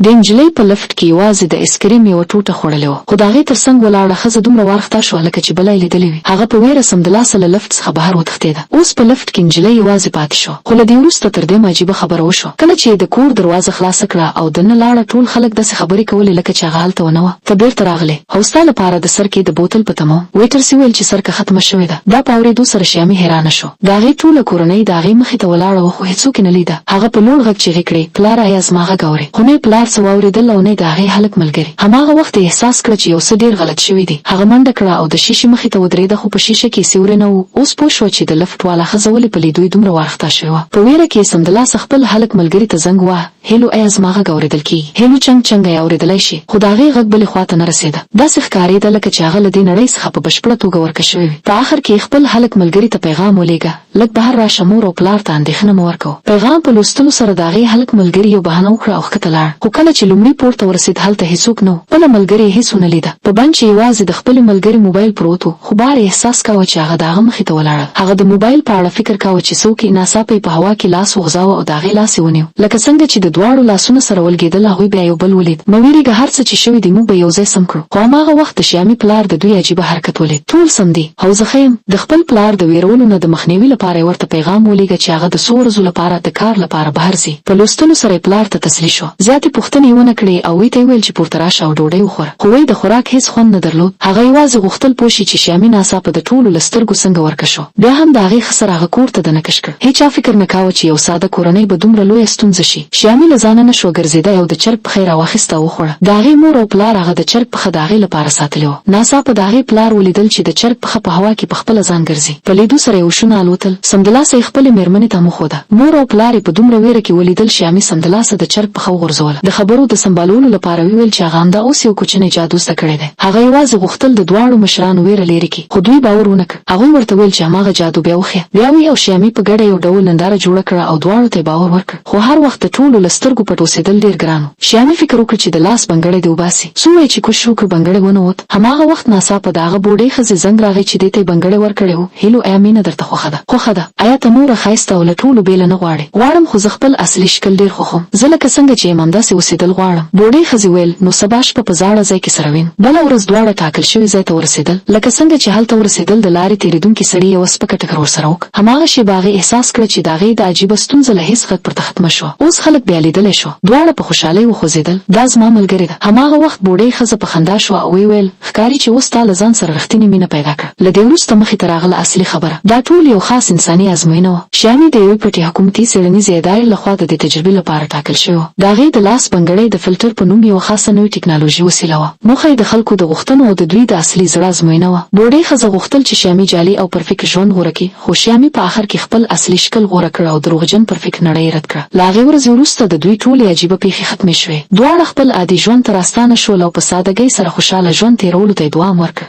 د نجلۍ په لفټ کې یوازې د اسکریم یوه ټوټه خوړلې وه، خو د هغې تر څنګ ولاړه ښځه دومره وارخطا شوه لکه چې بله یې لیدلې وي. هغه په ویره سمدلاسه له لفټ څخه بهر وتښتېده. اوس په لفټ کې نجلۍ یوازې پاتې شوه، خو له دې وروسته تر دې عجیبه خبره وشوه. کله چې د کور دروازه خلاصه کړه او دننه لاړه، ټول خلک داسې خبرې کولې لکه چې هغه هلته ونه وه. ته بېرته راغلې او ستا لپاره د سرکې د بوتل په تمه وم. ویټرس ویل چې سرکه ختمه شوې ده. دا په اورېدو سره شیامي حیرانه شو. د هغې ټوله کورنۍ د هغې مخې ته ولاړه وه، خو هېڅوک یې نه لیده. هغه په لوړ غږ چیغې کړې: پلار، ایا زما غږ اورې؟ خو نه یې پلار څه واورېدل او نه یې د هغې هلک ملګري. هماغه وخت یې احساس کړه چې یو څه ډېر غلط شوي دي. هغه منډه کړه او د شیشې مخې ته ودرېده، خو په شیشه کې سیوری نه و. اوس پوه شوه چې د لفټ والا ښځه ولې په لیدو یې دومره وارخطا شوې وه. په ویره کې یې سمدلاسه خپل هلک ملګري ته زنګ وواهه: هیلو، ایا زما غږ اورېدل کېږي؟ هیلو چنګ چنګ یې اورېدلی شي، خو د هغې غږ بلې خوا ته نه رسېده. داسې ښکارېده لکه چې هغه له دې نړۍ څخه په بشپړه توګه ورکه شوې وي. په آخر کې خپل هلک ملګري ته پیغام ولېږه: لږ بهر راشه، مور او پلار ته اندېښنه مه ورکوه. پیغام په لوستلو سره د هغې هلک ملګري یو بهانه وکړه او ښکته لاړ. خو کله چې لومړي پوړ ته ورسېد، هلته هېڅوک نه و. بله ملګري یې هېڅ ونه لیده. په بند چې یوازې د خپلې ملګري موبایل پروت و، خو بار یې احساس کاوه چې هغه د هغه مخې ته ولاړه. هغه د موبایل په اړه فکر کاوه چې څوک یې ناڅاپه په هوا کې لاس وغځاوه او د هغې لاس یې ونیو. لکه څنګه چې د دواړو لاسونه سره ولګېدل، هغوی بیا یو بل ولید. مه وېرېږه، هر څه چې شوي دي موږ به یو ځای سم کړو. خو هماغه وخت د شیامي پلار د دوی عجیبه حرکت ولید. ټول سم دي او زه ښه یم. د خپل پلار د وېرولو نه د مخنیوي لپاره یې ورته پیغام ولېږه چې هغه د څو ورځو لپاره د کار لپاره بهر ځي. په لوستلو سره یې پلار ته تسلي شوه. زیاتې پوښتنې یې ونه کړې او ویې ته یې وویل چې پورته راشه او ډوډۍ وخوره. خو وایي د خوراک هېڅ خوند نه درلود. هغه یوازې غوښتل پوه شي چې شیامي ناڅاپه د ټولو له سترګو څنګه ورکه شو. بیا هم د هغې ښه سر هغه کور ته دننه کش کړ. هېچا فکر نه کاوه چې یو ساده کورنۍ به دومره لویه ستونزه شي. شیامي له ځانه نه شوه ګرځېدی او د چرګ پښه یې راواخیسته او وخوړه. د هغې مور او پلار هغه د چرګ پښه د هغې لپاره ساتلې وه. ناڅاپه د هغې پلار ولیدل چې د چرګ پښه په هوا کې په خپله ځان ګرځي. په لیدو سره یې وشونه الوتل. سمدلاسه یې خپلې مېرمنې ته مخوده. مور او پلار یې په دومره ویره کې ولیدل شیامي سمدلاسه د چرګ پښه وغورځوله. د خبرو د سمبالولو لپاره ویل چې هغه همدا اوس یو کوچنی جادو زده کړی دی. هغه یوازې غوښتل د دواړو مشرانو ویره لرې کړي، خو دوی باور ونه کړ. هغوی ورته ویل چې هماغه جادو بیا وښیه. بیا وی او شیامي په ګډه یو ډول ننداره جوړه کړه او دواړو ته یې باور ورکړ. خو هر وخت د ټولو له سترګو پټ اوسېدل ډېر ګران و. شیامي فکر وکړ چې د لاس بنګړی دې وباسي. څومره چې کوشش وکړ بنګړی ونه وت. هماغه وخت ناڅاپه د هغه بوډۍ ښځې زنګ راغی چې دې ته یې بنګړی ورکړی و. هیلو، ایا مینه درته خوښه ده؟ خوښه ده. ایا ته نوره ښایسته او له ټولو بېله نه غواړې؟ غواړم، خو زه خپل اصلي شکل ډېر خوښوم. زه لکه څنګه چې یم همداسې اوسېدل غواړم. بوډۍ ښځې ویل: نو سبا شپه په زاړه ځای کې سره وینو. بله ورځ دواړه ټاکل شوي ځای ته ورسېدل. لکه څنګه چې هلته ورسېدل، د لارې تېرېدونکي سړي یوه سپکه ټکر ورسره وکړ. هماغه شېبه هغې احساس کړه چې د هغې د عجیبه ستونزه له هېڅ غږ پرته ختمه شوه. اوس خلک بیا لیدلی شو. دواړه په خوشحالۍ وخوځېدل. دا زما ملګرې ده. هماغه وخت بوډۍ ښځه په خندا شوه او ویل: ښکاري چې اوس تا له ځان سره رښتینې مینه پیدا کړه. له دې وروسته مخې ته راغله اصلي خبره. دا ټول یو خاص انساني ازموینه وه. شیامي د یوې پټې حکومتي څېړنیزې ادارې لخوا د دې تجربې لپاره ټاکل شوی و. د هغې د لاس بنګړی د فلټر په نوم یوه خاصه نوې ټکنالوژي وسیله وه. موخه یې د خلکو د غوښتنو او د دوی د اصلي زړه ازموینه وه. بوډۍ ښځه غوښتل چې شیامي جعلي او پرفیکټ ژوند غوره کړي، خو شیامي په آخر کې خپل اصلي شکل غوره کړ او دروغجن پرفیکټ نړۍ رد کړه. له هغې ورځې وروسته د دوی ټولې عجیبه پیښې ختمې شوې. دواړه خپل عادي ژوند ته راستانه شول او په سادګۍ سره خوشحاله ژوند تېرولو ته یې دوام ورکړ.